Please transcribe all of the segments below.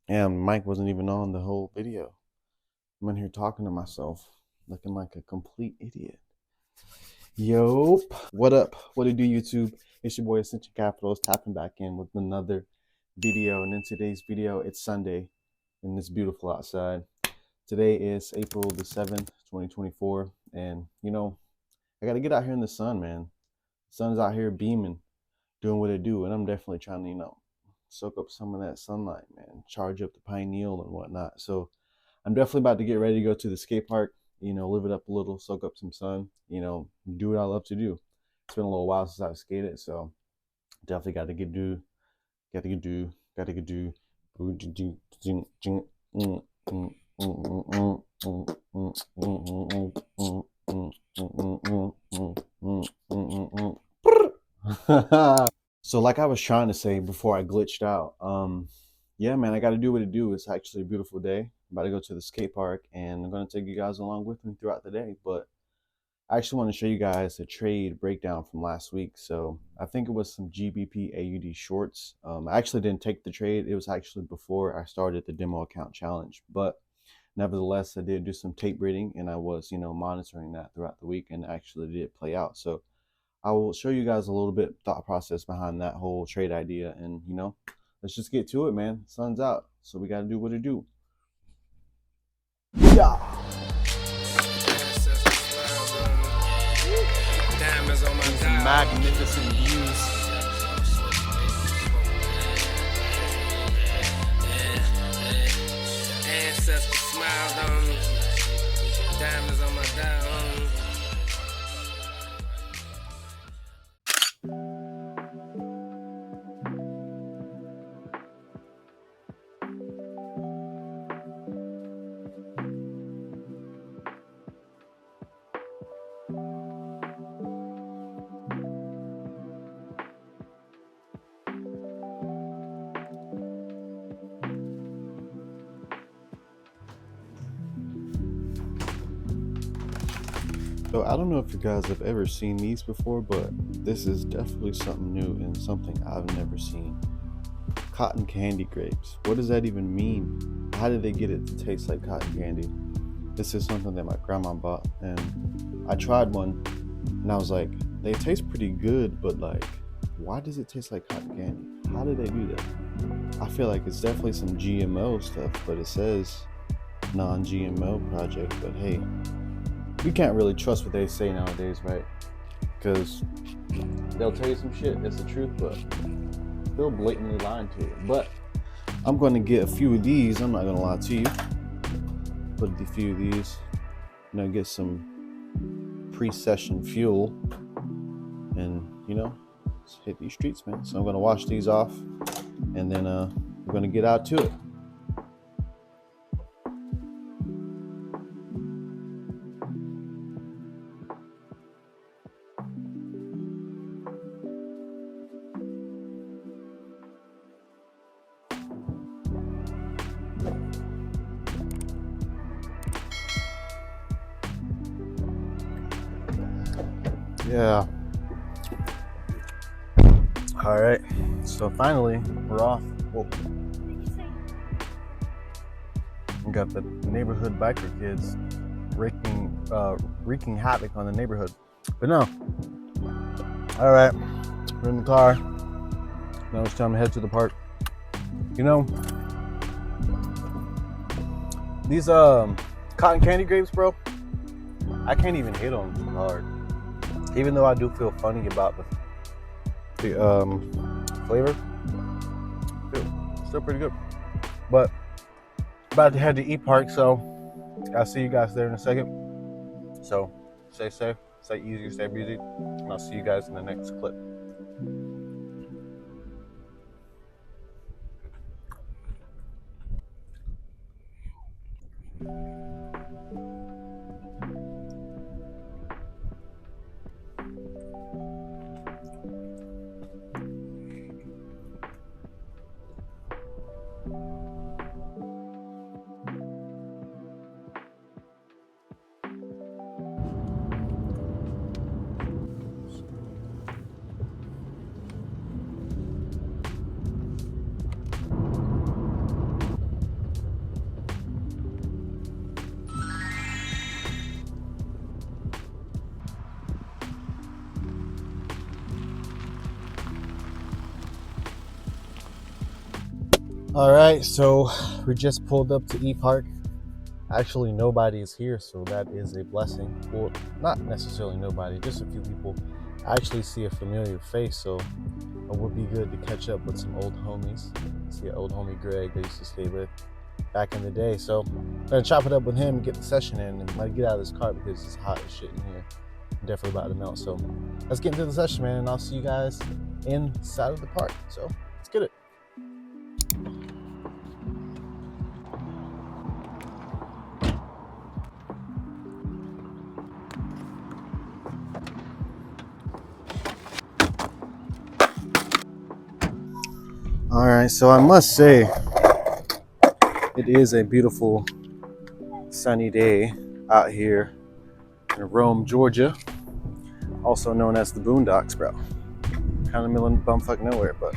And mic wasn't even on the whole video. I'm in here talking to myself, looking like a complete idiot. Yup. What up? What it do, YouTube? It's your boy Ascension Capitalist tapping back in with another video. And in today's video, it's Sunday and it's beautiful outside. Today is April the 7th, 2024. And I gotta get out here in the sun, man. The sun's out here beaming, doing what it do, and I'm definitely trying to, soak up some of that sunlight, man. Charge up the pineal and whatnot. So I'm definitely about to get ready to go to the skate park, live it up a little, soak up some sun, do what I love to do. It's been a little while since I've skated, so definitely got to get do, got to get do. So like I was trying to say before I glitched out, yeah, man, I got to do what it do. It's actually a beautiful day. I'm about to go to the skate park, and I'm going to take you guys along with me throughout the day. But I actually want to show you guys a trade breakdown from last week. So I think it was some GBP AUD shorts. I actually didn't take the trade. It was actually before I started the demo account challenge. But nevertheless, I did do some tape reading, and I was, monitoring that throughout the week, and actually did play out. So I will show you guys a little bit thought process behind that whole trade idea, and let's just get to it, man. Sun's out, so we got to do what it do. Yeah. These magnificent views. Ancestors smiled on me. Diamonds on my diamond. So I don't know if you guys have ever seen these before, but this is definitely something new and something I've never seen. Cotton candy grapes. What does that even mean? How did they get it to taste like cotton candy? This is something that my grandma bought, and I tried one, and I was like, they taste pretty good, but like, why does it taste like cotton candy? How did they do that? I feel like it's definitely some GMO stuff, but it says non-GMO project, but hey, we can't really trust what they say nowadays, right? Because they'll tell you some shit, it's the truth, but they'll blatantly lying to you. But I'm going to get a few of these, I'm not going to lie to you. Put a few of these, get some pre-session fuel, and let's hit these streets, man. So I'm going to wash these off, and then we're going to get out to it. Yeah. All right. So finally, we're off. Whoa. We got the neighborhood biker kids wreaking havoc on the neighborhood. But no. All right. We're in the car. Now it's time to head to the park. These cotton candy grapes, bro. I can't even hit on them too hard. Even though I do feel funny about the flavor, still pretty good. But about to head to E Park, so I'll see you guys there in a second. So stay safe, stay easy, stay busy, and I'll see you guys in the next clip. All right, so we just pulled up to E Park. Actually, nobody is here, so that is a blessing. Well, not necessarily nobody, just a few people. I actually see a familiar face, so it would be good to catch up with some old homies. See an old homie Greg that I used to stay with back in the day. So I'm gonna chop it up with him, get the session in, and might get out of this car because it's hot as shit in here. I'm definitely about to melt. So let's get into the session, man, and I'll see you guys inside of the park. So let's get it. All right, so I must say it is a beautiful sunny day out here in Rome, Georgia, also known as the Boondocks, bro. Kind of middle of bumfuck nowhere, but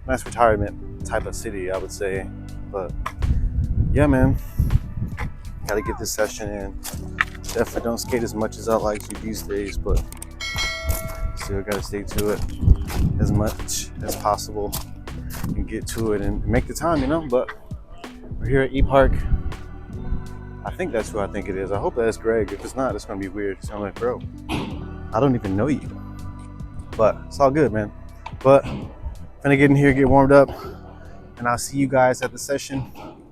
nice retirement type of city, I would say. But yeah, man, gotta get this session in. Definitely don't skate as much as I like to these days, but still gotta stay to it as much as possible and get to it and make the time, you know. But we're here at E Park. I think that's who I think it is. I hope that's Greg. If it's not, it's gonna be weird. So I'm like, bro, I don't even know you. But it's all good, man. But gonna get in here, get warmed up, and I'll see you guys at the session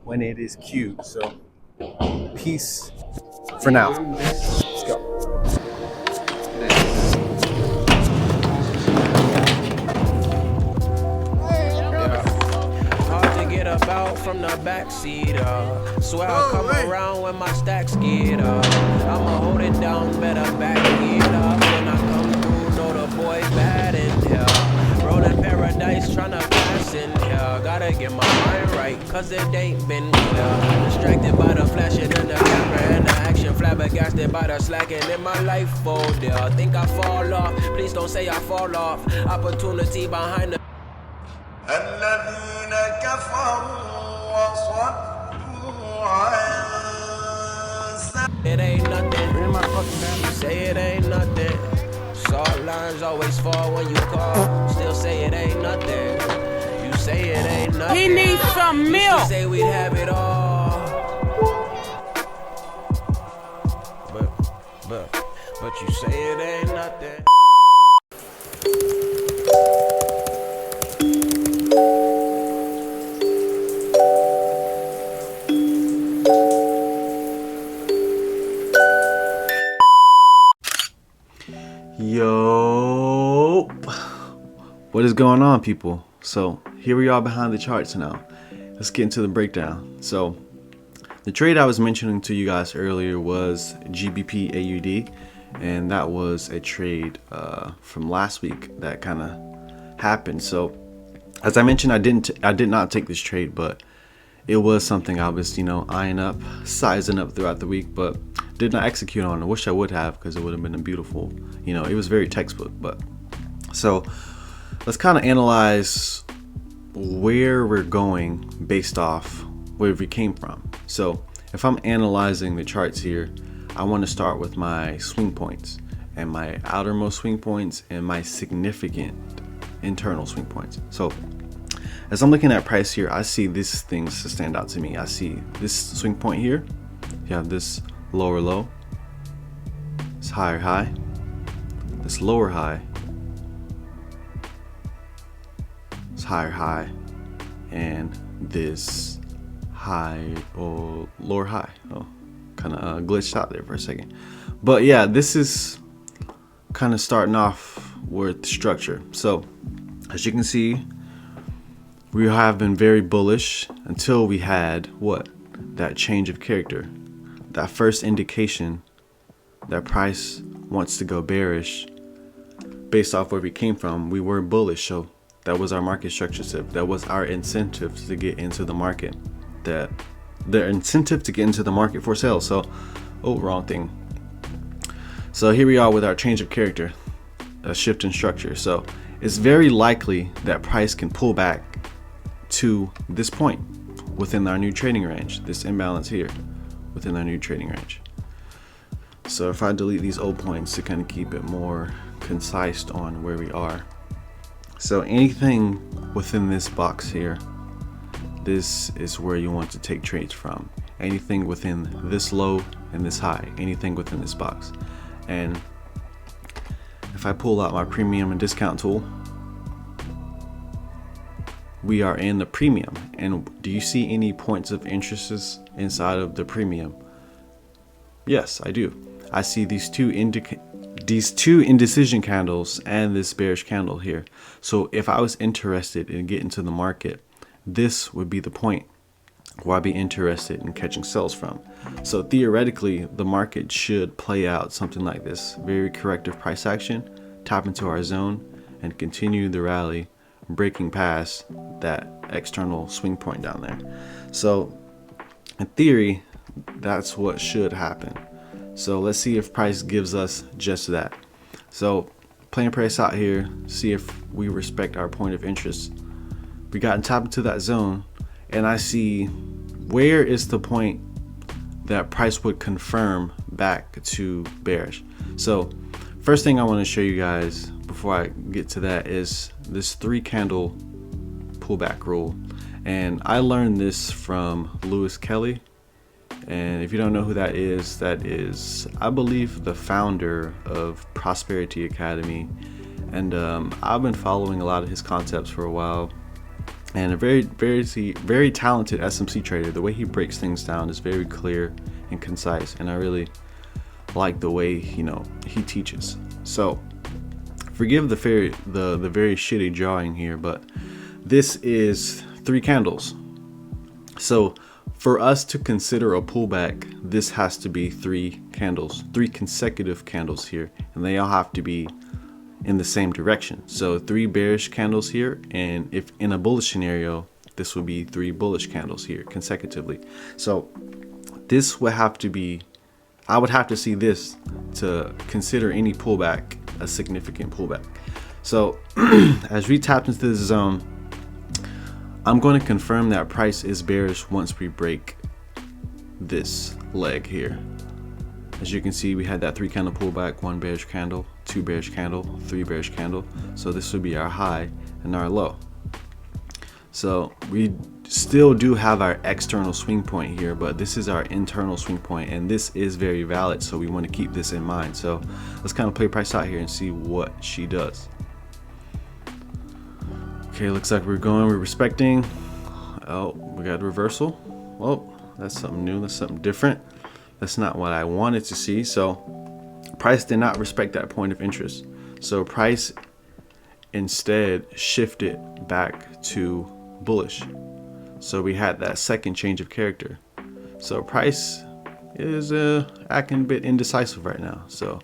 when it is queued. So peace for now. Let's go. About from the backseat, swear I'll come around when my stacks get up. I'ma hold it down, better back it up. When I come through, know the boy bad in here. Rolling paradise, tryna pass in here. Gotta get my mind right, cause it ain't been clear. Distracted by the flashing and the camera and the action. Flabbergasted by the slacking in my life, oh dear. Think I fall off, please don't say I fall off. Opportunity behind the الذين كفروا وصدوا عن it ain't nothing. You say it ain't nothing. Salt lines always fall when you call. Still say it ain't nothing. You say it ain't nothing. He needs some milk. You say we'd have it all. But you say it ain't nothing. Yo, what is going on, people? So here we are behind the charts now. Let's get into the breakdown. So the trade I was mentioning to you guys earlier was GBP AUD, and that was a trade from last week that kind of happened. So as I mentioned, I did not take this trade, but it was something I was, eyeing up, sizing up throughout the week, but did not execute on. I wish I would have, because it would have been a beautiful, it was very textbook. But so let's kind of analyze where we're going based off where we came from. So if I'm analyzing the charts here, I want to start with my swing points and my outermost swing points and my significant internal swing points. So as I'm looking at price here, I see these things to stand out to me. I see this swing point here. You have this lower low, this higher high, this lower high, this higher high, and this high or lower high. Oh, kind of glitched out there for a second. But yeah, this is kind of starting off with structure. So as you can see, we have been very bullish until we had what? That change of character. That first indication that price wants to go bearish based off where we came from. We were bullish, so that was our market structure tip. That was our incentive to get into the market. The incentive to get into the market for sale. So, wrong thing. So here we are with our change of character, a shift in structure. So it's very likely that price can pull back to this point within our new trading range, this imbalance here within our new trading range. So if I delete these old points to kind of keep it more concise on where we are. So anything within this box here this is where you want to take trades from. Anything within this low and this high, anything within this box. And if I pull out my premium and discount tool, we are in the premium. And do you see any points of interest inside of the premium? Yes, I do. I see these two indecision candles and this bearish candle here. So if I was interested in getting to the market, this would be the point where I'd be interested in catching sells from. So theoretically, the market should play out something like this. Very corrective price action, tap into our zone, and continue the rally, breaking past that external swing point down there. So in theory, that's what should happen. So let's see if price gives us just that. So playing price out here, see if we respect our point of interest. We got tap into that zone, and I see where is the point that price would confirm back to bearish. So first thing I want to show you guys before I get to that is this 3 candle pullback rule. And I learned this from Lewis Kelly. And if you don't know who that is, I believe, the founder of Prosperity Academy. And I've been following a lot of his concepts for a while. And a very talented SMC trader. The way he breaks things down is very clear and concise, and I really like the way he teaches. So forgive the very shitty drawing here, but this is 3 candles. So for us to consider a pullback, this has to be 3 candles, 3 consecutive candles here, and they all have to be in the same direction. So 3 bearish candles here, and if in a bullish scenario, this would be 3 bullish candles here consecutively. So this would have to be, I would have to see this to consider any pullback a significant pullback. So as we tap into this zone, I'm going to confirm that price is bearish once we break this leg here. As you can see, we had that 3 candle pullback, 1 bearish candle, 2 bearish candle, 3 bearish candle. So this would be our high and our low. So we still do have our external swing point here, but this is our internal swing point, and this is very valid. So we want to keep this in mind. So let's kind of play price out here and see what she does. Okay, looks like we're respecting. Oh, we got a reversal. Oh, that's something new. That's something different. That's not what I wanted to see. So price did not respect that point of interest. So price instead shifted back to bullish. So we had that second change of character. So price is acting a bit indecisive right now. So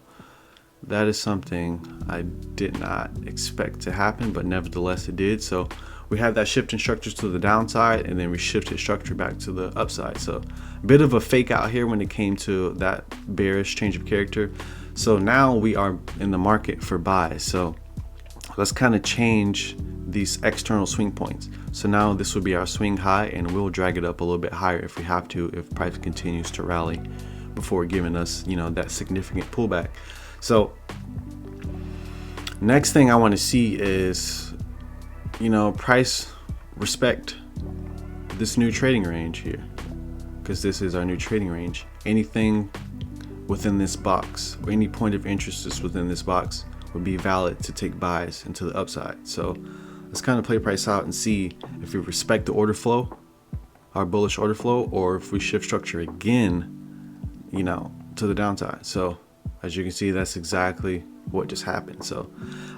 that is something I did not expect to happen, but nevertheless it did. So we had that shift in structures to the downside, and then we shifted structure back to the upside. So a bit of a fake out here when it came to that bearish change of character. So now we are in the market for buys. So let's kind of change these external swing points. So now this would be our swing high, and we'll drag it up a little bit higher if we have to, if price continues to rally before giving us, that significant pullback. So next thing I want to see is, price respect this new trading range here, because this is our new trading range. Anything within this box, or any point of interest is within this box, would be valid to take buys into the upside. So let's kind of play price out and see if we respect the order flow, our bullish order flow, or if we shift structure again, to the downside. So as you can see, that's exactly what just happened. So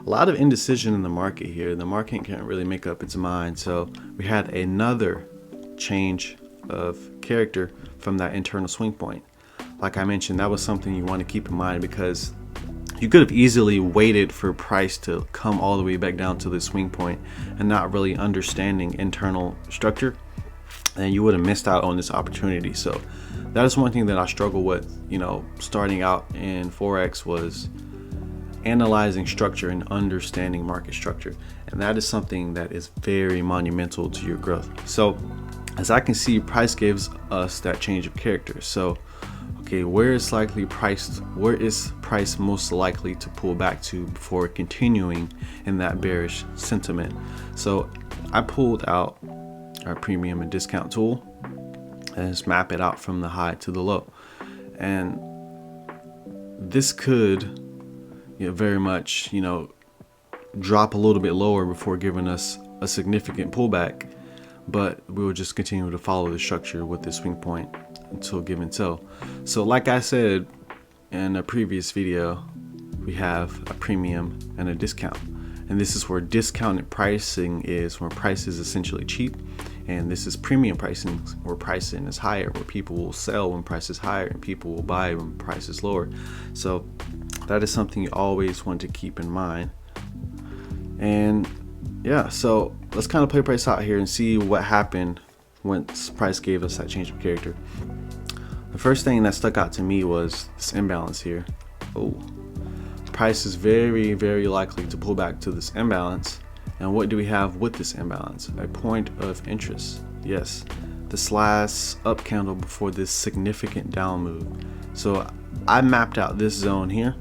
a lot of indecision in the market here. The market can't really make up its mind. So we had another change of character from that internal swing point. Like I mentioned, that was something you want to keep in mind, because you could have easily waited for price to come all the way back down to the swing point and not really understanding internal structure, and you would have missed out on this opportunity. So that is one thing that I struggle with, starting out in Forex, was analyzing structure and understanding market structure. And that is something that is very monumental to your growth. So as I can see, price gives us that change of character. So okay, where is price most likely to pull back to before continuing in that bearish sentiment? So I pulled out our premium and discount tool, and just map it out from the high to the low. And this could, very much, drop a little bit lower before giving us a significant pullback, but we will just continue to follow the structure with the swing point until give and sell. So like I said in a previous video, we have a premium and a discount, and this is where discounted pricing is, where price is essentially cheap, and this is premium pricing, where pricing is higher, where people will sell when price is higher and people will buy when price is lower. So that is something you always want to keep in mind. And yeah, so let's kind of play price out here and see what happened once price gave us that change of character. The first thing that stuck out to me was this imbalance here. Oh, price is very, very likely to pull back to this imbalance. And what do we have with this imbalance? A point of interest. Yes, this last up candle before this significant down move. So I mapped out this zone here.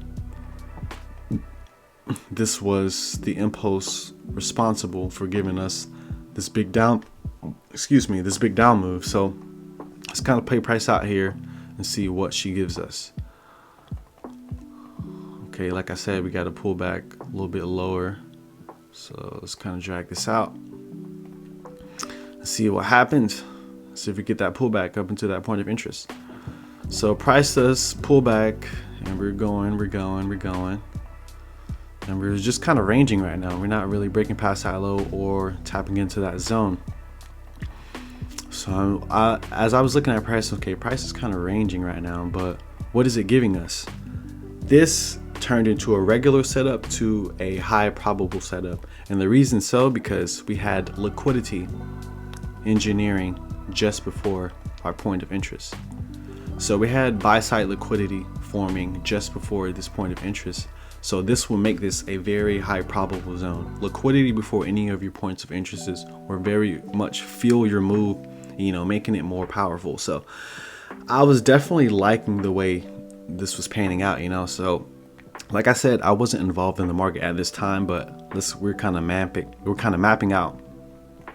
This was the impulse responsible for giving us this big down, this big down move. So let's kind of play price out here and see what she gives us. Okay, like I said, we got to pull back a little bit lower. So let's kind of drag this out and see what happens. See if we get that pullback up into that point of interest. So price does pull back, and we're going. And we're just kind of ranging right now. We're not really breaking past high low or tapping into that zone. So as I was looking at price, okay, price is kind of ranging right now, but what is it giving us? This turned into a regular setup to a high probable setup. And the reason so, because we had liquidity engineering just before our point of interest. So we had buy side liquidity forming just before this point of interest. So this will make this a very high probable zone. Liquidity before any of your points of interest or very much feel your move, making it more powerful. So I was definitely liking the way this was panning out, So like I said, I wasn't involved in the market at this time, but we're kind of mapping out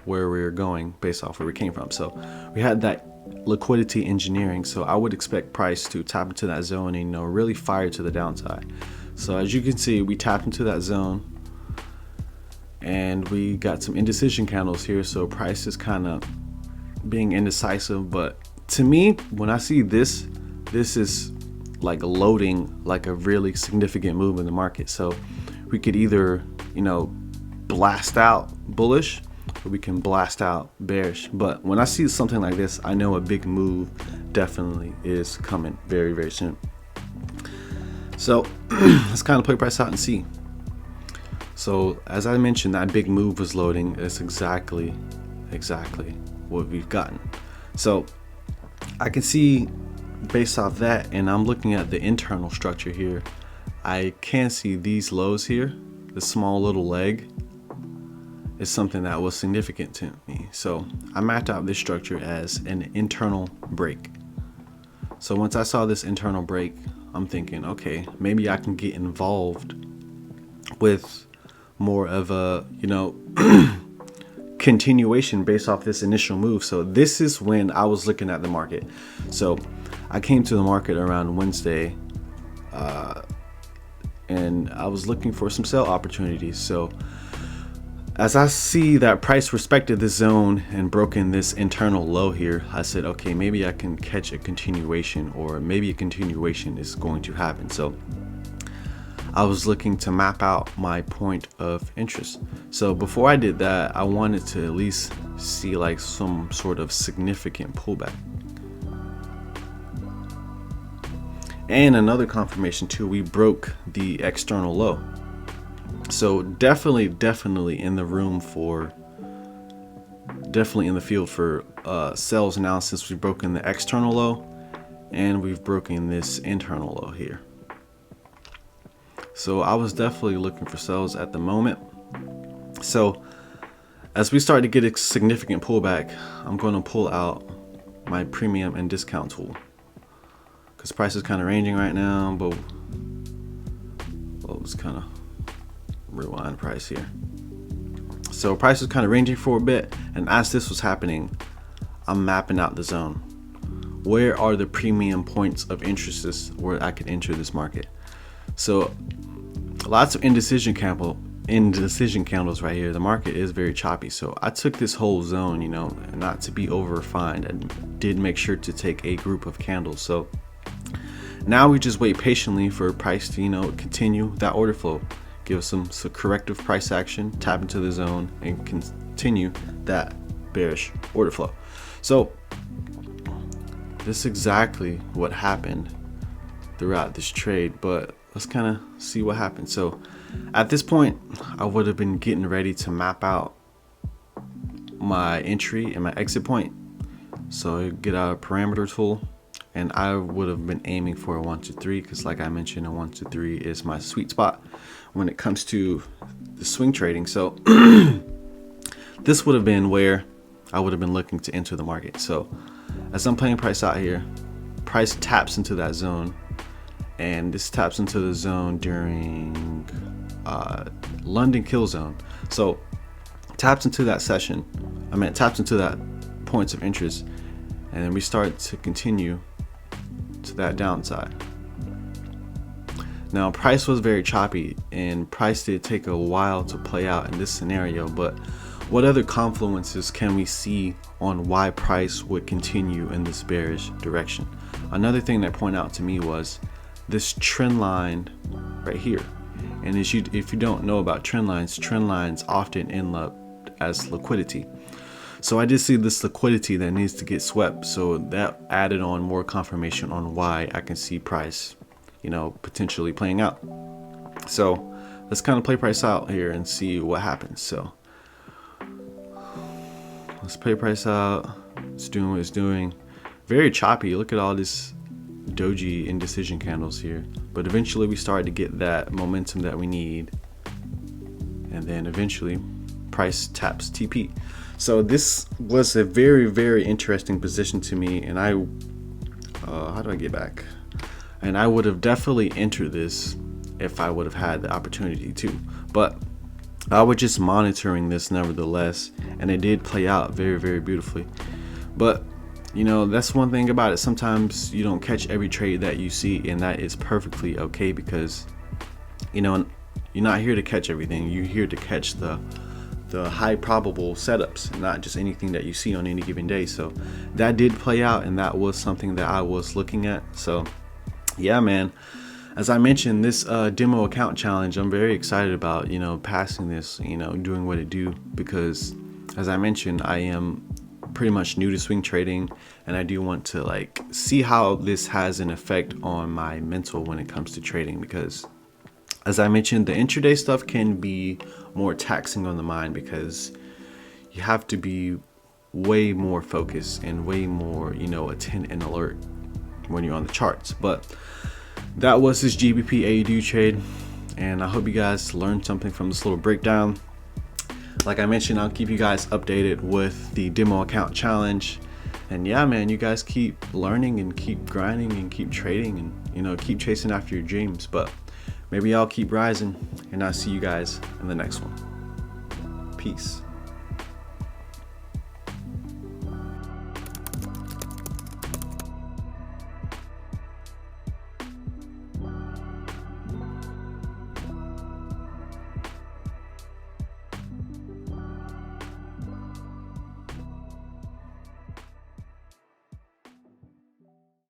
where we were going based off where we came from. So we had that liquidity engineering. So I would expect price to tap into that zone and really fire to the downside. So as you can see, we tapped into that zone and we got some indecision candles here. So price is kind of being indecisive, but to me, when I see this is like loading like a really significant move in the market. So we could either, blast out bullish, or we can blast out bearish. But when I see something like this, I know a big move definitely is coming very, very soon. So let's kind of play price out and see. So as I mentioned, that big move was loading. It's exactly what we've gotten. So I can see based off that, and I'm looking at the internal structure here, I can see these lows here. The small little leg is something that was significant to me. So I mapped out this structure as an internal break. So once I saw this internal break, I'm thinking, okay, maybe I can get involved with more of a, continuation based off this initial move. So this is when I was looking at the market. So I came to the market around Wednesday, and I was looking for some sell opportunities. So as I see that price respected this zone and broken this internal low here, I said, okay, maybe I can catch a continuation, or maybe a continuation is going to happen. So I was looking to map out my point of interest. So before I did that, I wanted to at least see like some sort of significant pullback. And another confirmation too, we broke the external low. So definitely in the room for, definitely in the field for sales analysis. We've broken the external low and we've broken this internal low here. So I was definitely looking for sales at the moment. So as we start to get a significant pullback, I'm going to pull out my premium and discount tool, because price is kind of ranging right now, but let's kind of rewind price here. So price was kind of ranging for a bit, and as this was happening, I'm mapping out the zone. Where are the premium points of interest where I could enter this market? So lots of indecision candles right here. The market is very choppy, so I took this whole zone, not to be over refined, and did make sure to take a group of candles. So now we just wait patiently for price to continue that order flow, give us some corrective price action, tap into the zone, and continue that bearish order flow. So this is exactly what happened throughout this trade, but let's kind of see what happened. So at this point, I would have been getting ready to map out my entry and my exit point. So I get out a parameter tool, and I would have been aiming for a 1 to 3, because like I mentioned, a 1 to 3 is my sweet spot when it comes to the swing trading. So this would have been where I would have been looking to enter the market. So as I'm playing price out here, price taps into that zone, and this taps into the zone during London kill zone. So taps into that session, taps into that points of interest, and then we start to continue to that downside. Now price was very choppy, and price did take a while to play out in this scenario, but what other confluences can we see on why price would continue in this bearish direction? Another thing that pointed out to me was this trend line right here. And if you don't know about trend lines often end up as liquidity. So I did see this liquidity that needs to get swept, so that added on more confirmation on why I can see price potentially playing out. So let's kind of play price out here and see what happens. So let's play price out. It's doing what it's doing. Very choppy. Look at all this doji indecision candles here, but eventually we started to get that momentum that we need, and then eventually price taps TP. So this was a very, very interesting position to me, and how do I get back? And I would have definitely entered this if I would have had the opportunity to, but I was just monitoring this nevertheless, and it did play out very, very beautifully. But that's one thing about it. Sometimes you don't catch every trade that you see, and that is perfectly okay, because you're not here to catch everything. You're here to catch the high probable setups, and not just anything that you see on any given day. So that did play out, and that was something that I was looking at. So yeah, man, as I mentioned, this demo account challenge, I'm very excited about passing this, doing what it do, because as I mentioned, I am pretty much new to swing trading, and I do want to see how this has an effect on my mental when it comes to trading, because as I mentioned, the intraday stuff can be more taxing on the mind, because you have to be way more focused and way more attentive and alert when you're on the charts. But that was this GBP AUD trade, and I hope you guys learned something from this little breakdown. Like I mentioned, I'll keep you guys updated with the demo account challenge. And yeah, man, you guys keep learning and keep grinding and keep trading, and keep chasing after your dreams. But maybe I'll keep rising, and I'll see you guys in the next one. Peace.